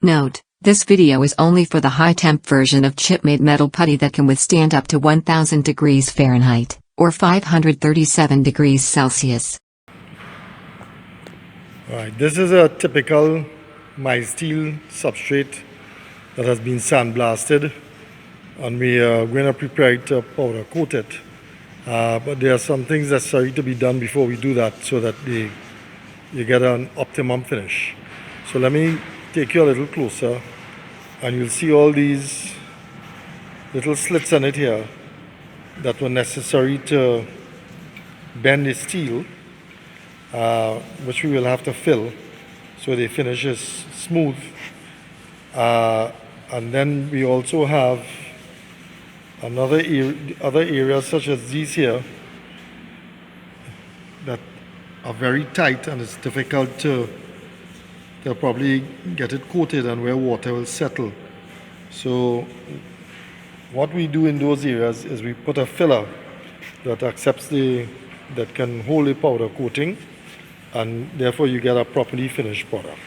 Note: this video is only for the high-temp version of Chipmate Metal Putty that can withstand up to 1000 degrees Fahrenheit, or 537 degrees Celsius. Alright, this is a typical mild steel substrate that has been sandblasted, and we are going to prepare it to powder coat it. But there are some things necessary to be done before we do that so that you get an optimum finish. So let me take you a little closer, and you'll see all these little slits in it here that were necessary to bend the steel, which we will have to fill so the finish is smooth. And then we also have other areas such as these here that are very tight, and it's difficult to probably get it coated and where water will settle. So what we do in those areas is we put a filler that that can hold the powder coating, and therefore you get a properly finished product.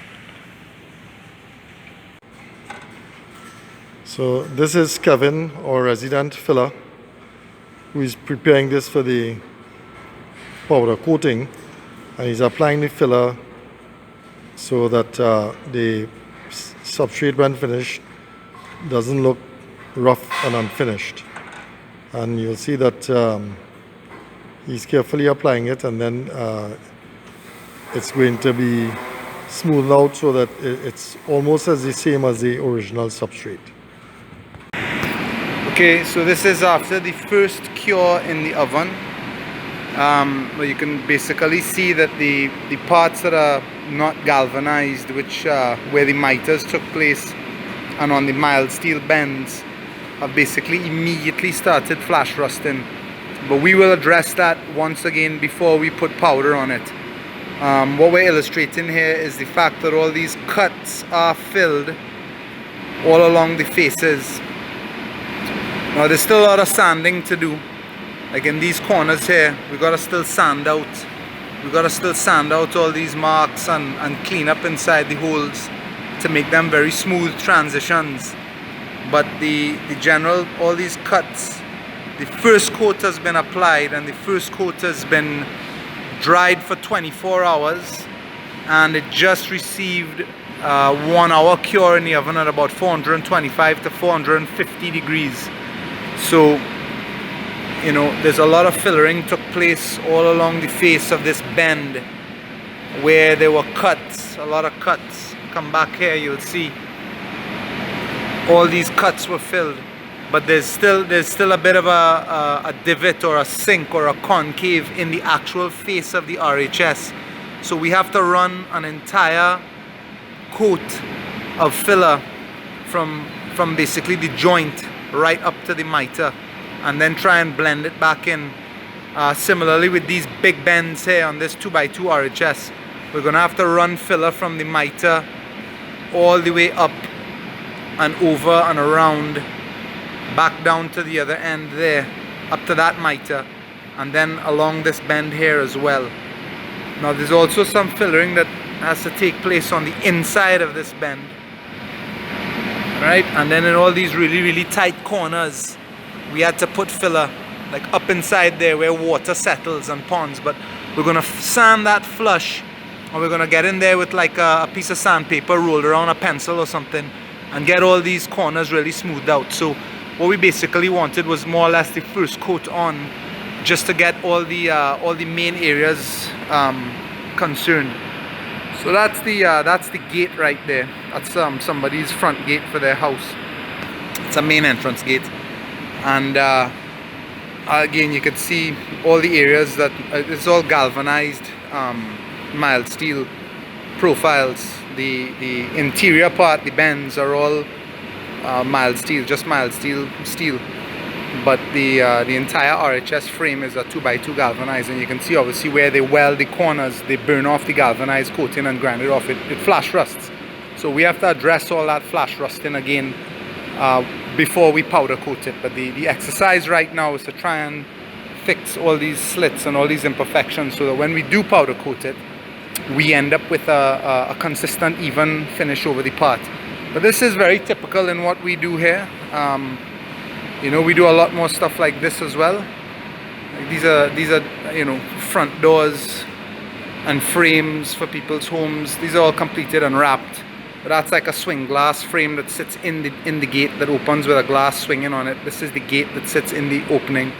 So this is Kevin, our resident filler, who is preparing this for the powder coating, and he's applying the filler so that the substrate, when finished, doesn't look rough and unfinished. And you'll see that he's carefully applying it, and then it's going to be smoothed out so that it's almost as the same as the original substrate. Okay, so this is after the first cure in the oven. Where you can basically see that the parts that are not galvanized, which where the miters took place, and on the mild steel bends, have basically immediately started flash rusting. But we will address that once again before we put powder on it. What we're illustrating here is the fact that all these cuts are filled all along the faces. Now there's still a lot of sanding to do. Like in these corners here, we gotta still sand out. We gotta still sand out all these marks and clean up inside the holes to make them very smooth transitions. But the general, all these cuts, the first coat has been applied, and the first coat has been dried for 24 hours, and it just received 1 hour cure in the oven at about 425 to 450 degrees. So, you know, there's a lot of fillering took place all along the face of this bend where there were cuts, a lot of cuts. Come back here, you'll see all these cuts were filled, but there's still a bit of a divot or a sink or a concave in the actual face of the RHS. So we have to run an entire coat of filler from basically the joint right up to the miter, and then try and blend it back in. Similarly with these big bends here on this 2x2 RHS, we're going to have to run filler from the miter all the way up and over and around, back down to the other end there, up to that miter, and then along this bend here as well. Now there's also some fillering that has to take place on the inside of this bend, right? And then in all these really tight corners, we had to put filler like up inside there where water settles and ponds. But we're going to sand that flush, or we're going to get in there with like a piece of sandpaper rolled around a pencil or something, and get all these corners really smoothed out. So what we basically wanted was more or less the first coat on, just to get all the main areas concerned. So that's the gate right there. That's somebody's front gate for their house. It's a main entrance gate. And again, you can see all the areas that it's all galvanized mild steel profiles. The interior part, the bends, are all mild steel, just mild steel. But the entire RHS frame is a 2x2 galvanized, and you can see obviously where they weld the corners, they burn off the galvanized coating and grind it off. It flash rusts. So we have to address all that flash rusting again before we powder coat it. But the exercise right now is to try and fix all these slits and all these imperfections so that when we do powder coat it, we end up with a consistent, even finish over the part. But this is very typical in what we do here. You know, we do a lot more stuff like this as well. Like these are you know, front doors and frames for people's homes. These are all completed and wrapped. But that's like a swing glass frame that sits in the gate that opens with a glass swinging on it. This is the gate that sits in the opening.